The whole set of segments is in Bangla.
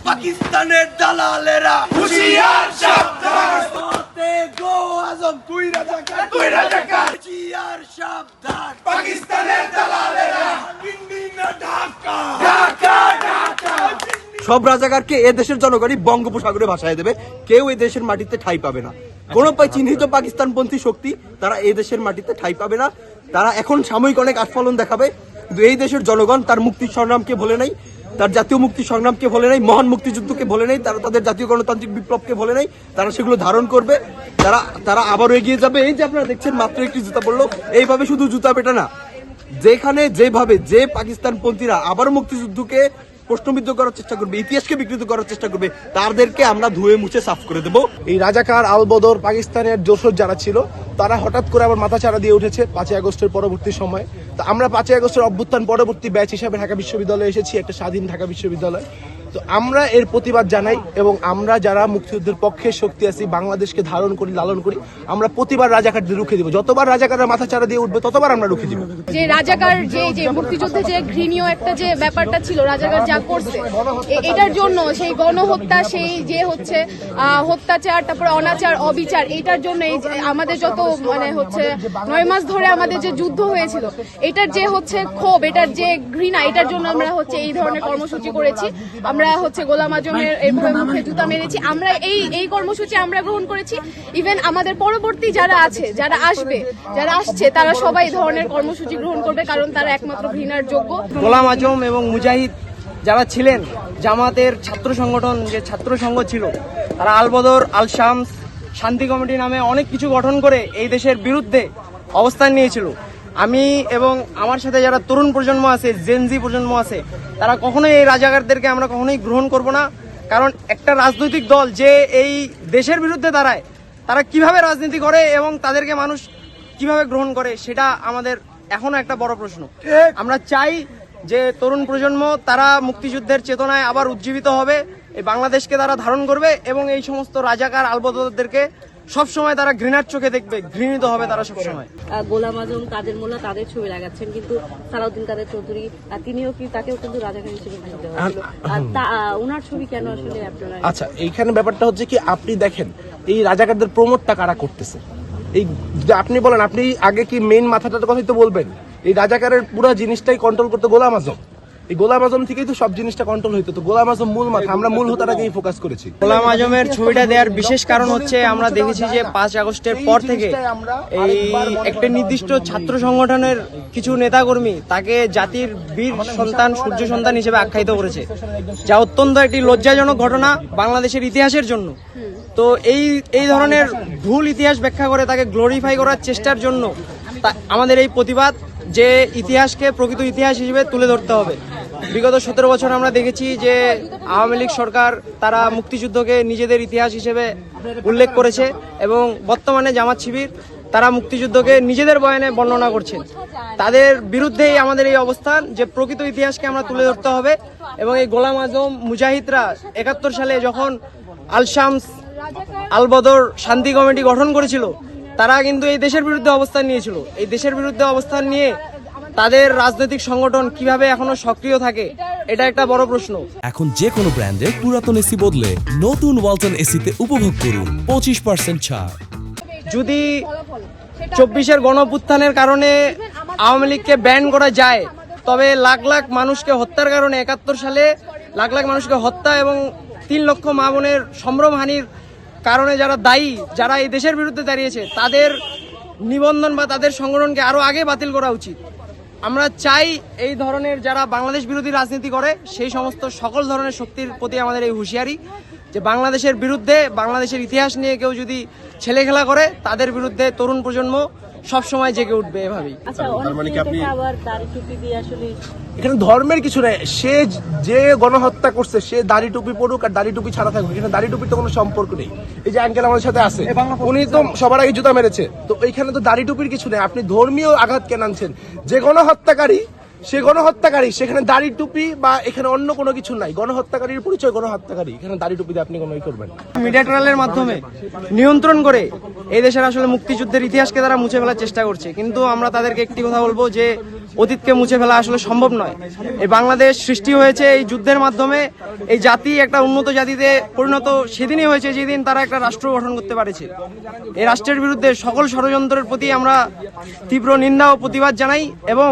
পাকিস্তানের দালালেরা হুঁশিয়ার সাবধান, গো আজম তুই রাজাকার, তুই রাজাকার, হুঁশিয়ার সাবধান, পাকিস্তানের দালালেরা ঢাকা ঢাকা ঢাকা। সব রাজাকারকে এ দেশের জনগণই বঙ্গোপসাগরে ভাসায় দেবে, কেউ এই দেশের মাটিতে ঠাঁই পাবে না। কোন চিহ্নিত পাকিস্তানপন্থী শক্তি তারা এই দেশের মাটিতে ঠাঁই পাবে না। তারা এখন সাময়িক অনেক আস্ফালন দেখাবে, কিন্তু এই দেশের জনগণ তার মুক্তি সংগ্রামকে ভোলে নাই, তার জাতীয় মুক্তি সংগ্রামকে ভোলে নাই, মহান মুক্তিযুদ্ধকে ভোলে নাই, তারা তাদের জাতীয় গণতান্ত্রিক বিপ্লবকে ভোলে নাই। তারা সেগুলো ধারণ করবে, তারা আবারও এগিয়ে যাবে। এই যে আপনারা দেখছেন মাত্র একটি জুতা পড়লো, এইভাবে শুধু জুতা পেটা না, যেখানে যেভাবে যে পাকিস্তানপন্থীরা আবারও মুক্তিযুদ্ধকে প্রশ্নবিদ্ধ করার চেষ্টা করবে, ইতিহাসকে বিকৃত করার চেষ্টা করবে, তাদেরকে আমরা ধুয়ে মুছে সাফ করে দেবো। এই রাজাকার আলবদর পাকিস্তানের যশোর যারা ছিল তারা হঠাৎ করে আবার মাথাচাড়া দিয়ে উঠেছে 5ই আগস্টের পরবর্তী সময়। তো আমরা 5ই আগস্টের অভ্যুত্থান পরবর্তী ব্যাচ হিসাবে ঢাকা বিশ্ববিদ্যালয়ে এসেছি, একটা স্বাধীন ঢাকা বিশ্ববিদ্যালয়। তো আমরা এর প্রতিবাদ জানাই এবং আমরা যারা মুক্তিযুদ্ধের পক্ষে শক্তি আছি, বাংলাদেশকে ধারণ করি, লালন করি, আমরা প্রতিবার রাজাকারদের রুখে দিব। যতবার রাজাকাররা মাথাচাড়া দিয়ে উঠবে ততবার আমরা রুখে দিব। যে রাজাকার যে মুক্তিযুদ্ধে যে ঘৃণীয় একটা যে ব্যাপারটা ছিল, রাজাকার যা করছে এটার জন্য, সেই গণহত্যা, সেই যে হচ্ছে অত্যাচার, তারপরে অনাচার, অবিচার, এটার জন্য এই আমাদের যত মানে হচ্ছে 9 মাস ধরে আমাদের যে যুদ্ধ হয়েছিল, এটার যে হচ্ছে ক্ষোভ, এটার যে ঘৃণা, এটার জন্য আমরা হচ্ছে এই ধরনের কর্মসূচি করেছি। আমরা হচ্ছে গোলাম আজমের এভাবে মুখে জুতা মেরেছি, আমরা এই কর্মসূচি আমরা গ্রহণ করেছি। ইভেন আমাদের পরবর্তী যারা আছে, যারা আসছে তারা সবাই এই ধরনের কর্মসূচি গ্রহণ করবে, কারণ তারা একমাত্র ঘৃণার যোগ্য। গোলাম আজম এবং মুজাহিদ যারা ছিলেন, জামাতের ছাত্র সংগঠন যে ছাত্র সংঘ ছিল, তারা আলবদর, আল শামস, শান্তি কমিটি নামে অনেক কিছু গঠন করে এই দেশের বিরুদ্ধে অবস্থান নিয়েছিল। আমি এবং আমার সাথে যারা তরুণ প্রজন্ম আছে, জেনজি প্রজন্ম আছে, তারা কখনোই এই রাজাকারদেরকে আমরা কখনোই গ্রহণ করব না। কারণ একটা রাজনৈতিক দল যে এই দেশের বিরুদ্ধে দাঁড়ায়, তারা কিভাবে রাজনীতি করে এবং তাদেরকে মানুষ কিভাবে গ্রহণ করে, সেটা আমাদের এখনো একটা বড় প্রশ্ন। আমরা চাই যে তরুণ প্রজন্ম তারা মুক্তিযুদ্ধের চেতনায় আবার উজ্জীবিত হবে, এই বাংলাদেশকে তারা ধারণ করবে এবং এই সমস্ত রাজাকার আলবদরদেরকে সবসময় তারা ঘৃণার চোখে দেখবে, ঘৃণিত হবে তারা সবসময়। গোলাম আজম, কাদের মোল্লা তাদের ছবি লাগাচ্ছেন, কিন্তু সালাউদ্দিন কাদের চৌধুরী তাকেও কিন্তু রাজাকার হিসেবে মানতে হয়েছিল। ওনার ছবি কেন আসলে আপনারা? আচ্ছা, এইখানে ব্যাপারটা হচ্ছে কি, আপনি দেখেন এই রাজাকারদের প্রমোটটা কারা করতেছে। এই আপনি বলেন, আপনি আগে কি মেইন মাথাটার কথাই তো বলবেন। এই রাজাকারের পুরো জিনিসটাই কন্ট্রোল করতে গোলাম আজম, এই গোলাম আজম থেকেই তো সব জিনিসটা কন্ট্রোল হইতো। তো গোলাম আজম মূল মাথা, আমরা মূল হোতাটাকেই ফোকাস করেছি। গোলাম আজমের ছবিটা দেওয়ার বিশেষ কারণ হচ্ছে, আমরা দেখেছি যে 5 আগস্টের পর থেকে এই একটা নির্দিষ্ট ছাত্র সংগঠনের কিছু নেতাকর্মী তাকে জাতির বীর সন্তান, সূর্য সন্তান হিসেবে আখ্যায়িত করেছে, যা অত্যন্ত একটি লজ্জাজনক ঘটনা বাংলাদেশের ইতিহাসের জন্য। তো এই ধরনের ভুল ইতিহাস ব্যাখ্যা করে তাকে গ্লোরিফাই করার চেষ্টার জন্য আমাদের এই প্রতিবাদ, যে ইতিহাসকে প্রকৃত ইতিহাস হিসেবে তুলে ধরতে হবে। বিগত 17 বছর আমরা দেখেছি যে আওয়ামী লীগ সরকার তারা মুক্তিযুদ্ধকে নিজেদের ইতিহাস হিসেবে উল্লেখ করেছে এবং বর্তমানে জামাত শিবির তারা মুক্তিযুদ্ধকে নিজেদের বয়ানে বর্ণনা করছে। তাদের বিরুদ্ধেই আমাদের এই অবস্থান, যে প্রকৃত ইতিহাসকে আমরা তুলে ধরতে হবে। এবং এই গোলাম আজম, মুজাহিদরা 71 সালে যখন আল শামস, আলবদর শান্তি কমিটি গঠন করেছিল, তারা কিন্তু এই দেশের বিরুদ্ধে অবস্থান নিয়েছিল। এই দেশের বিরুদ্ধে অবস্থান নিয়ে তাদের রাজনৈতিক সংগঠন কিভাবে এখনো সক্রিয় থাকে, এটা একটা বড় প্রশ্ন। এখন যে কোনো ব্র্যান্ডের পুরাতন এসি বদলে নতুন ওয়ালটন এসিতে উপভোগ করুন 25% ছাড়। যদি 24-এর গণঅভ্যুত্থানের কারণে আওয়ামী লীগকে ব্যান করা যায়, তবে লাখ লাখ মানুষকে হত্যার কারণে 71 সালে লাখ লাখ মানুষকে হত্যা এবং 3 লক্ষ মা বোনের সম্ভ্রমহানির কারণে যারা দায়ী, যারা এই দেশের বিরুদ্ধে দাঁড়িয়েছে, তাদের নিবন্ধন বা তাদের সংগঠনকে আরো আগে বাতিল করা উচিত। আমরা চাই এই ধরনের যারা বাংলাদেশ বিরোধী রাজনীতি করে, সেই সমস্ত সকল ধরনের শক্তির প্রতি আমাদের এই হুঁশিয়ারি, যে বাংলাদেশের বিরুদ্ধে, বাংলাদেশের ইতিহাস নিয়ে কেউ যদি ছেলে খেলা করে, তাদের বিরুদ্ধে তরুণ প্রজন্ম সব সময় জেগে উঠবে এভাবেই। এখানে ধর্মের কিছু নেই, সে যে গণহত্যা করছে সে দাড়ি টুপি পড়ুক আর দাড়ি টুপি ছাড়া থাকুক, এখানে দাড়ি টুপির তো কোনো সম্পর্ক নেই। এই যে আঙ্কেল আমাদের সাথে আছে, উনি তো সবার আগে জুতা মেরেছে, তো এইখানে তো দাড়ি টুপির কিছু নেই। আপনি ধর্মীয় আঘাত কেন আনছেন? যে গণহত্যাকারী সে গণহত্যাকারী, সেখানে দাড়ি টুপি বা এখানে অন্য কোনো কিছু নাই। গণহত্যাকারীর পরিচয় গণহত্যাকারী, এখানে দাড়ি টুপি দিয়ে আপনি কোনো করবেন। মিডিয়া ট্রায়ালের মাধ্যমে নিয়ন্ত্রণ করে এই দেশের আসলে মুক্তিযুদ্ধের ইতিহাসকে তারা মুছে ফেলার চেষ্টা করছে। কিন্তু আমরা তাদেরকে একটি কথা বলবো, যে অতীতকে মুছে ফেলা আসলে সম্ভব নয়। এই বাংলাদেশ সৃষ্টি হয়েছে এই যুদ্ধের মাধ্যমে। এই জাতি একটা উন্নত জাতিতে পরিণত সেদিনই হয়েছে যেদিন তারা একটা রাষ্ট্র গঠন করতে পারেছে। এই রাষ্ট্রের বিরুদ্ধে সকল ষড়যন্ত্রের প্রতি আমরা তীব্র নিন্দা ও প্রতিবাদ জানাই। এবং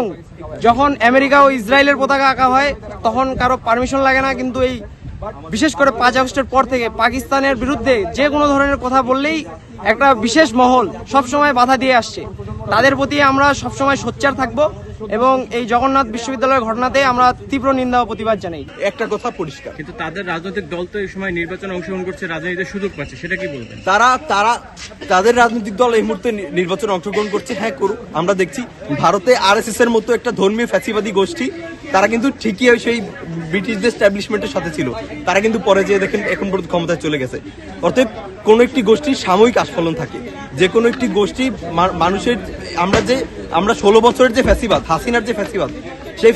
যখন আমেরিকা ও ইসরায়েলের পতাকা আঁকা হয় তখন কারো পারমিশন লাগে না, কিন্তু এই বিশেষ করে 5 আগস্টের পর থেকে পাকিস্তানের বিরুদ্ধে যে কোনো ধরনের কথা বললেই একটা বিশেষ মহল সবসময় বাধা দিয়ে আসছে। তাদের প্রতি আমরা সবসময় সোচ্চার থাকব এবং এই জগন্নাথ বিশ্ববিদ্যালয়ের ঘটনাতে আমরা তীব্র নিন্দা ও প্রতিবাদ জানাই। একটা কথা পরিষ্কার, কিন্তু তাদের রাজনৈতিক দল তো এই সময় নির্বাচনে অংশগ্রহণ করছে, রাজনীতিতে সুযোগ পাচ্ছে, সেটা কি বলবেন? তাদের রাজনৈতিক দল এই মুহূর্তে নির্বাচনে অংশগ্রহণ করছে, হ্যাঁ করুক। আমরা দেখছি ভারতে আরএসএস এর মতো একটা ধর্মীয় ফ্যাসিবাদী গোষ্ঠী, তারা কিন্তু ঠিকই সেই ব্রিটিশদের এস্টাবলিশমেন্টের সাথে ছিল, তারা কিন্তু পরে যেয়ে দেখেন এখন পর্যন্ত ক্ষমতায় চলে গেছে। অতএব কোনো একটি গোষ্ঠীর সাময়িক আস্ফলন থাকে, যে কোনো একটি গোষ্ঠী মানুষের আমরা 16 বছরের যে ফ্যাসিবাদ, হাসিনার যে ফ্যাসিবাদ, সেই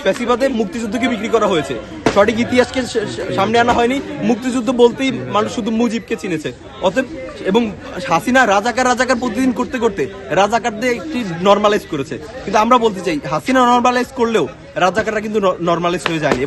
ফ্যাসিবাদে মুক্তিযুদ্ধকে বিক্রি করা হয়েছে। সঠিক ইতিহাসকে সামনে আনা হয়নি। মুক্তিযুদ্ধ বলতেই মানুষ শুধু মুজিবকে চিনেছে। অতএব এবং হাসিনা রাজাকার প্রতিদিন করতে করতে রাজাকারদের একটি নর্মালাইজ করেছে। কিন্তু আমরা বলতে চাই, হাসিনা নর্মালাইজ করলেও রাজাকাররা কিন্তু নর্মালাইজ হয়ে যায়নি।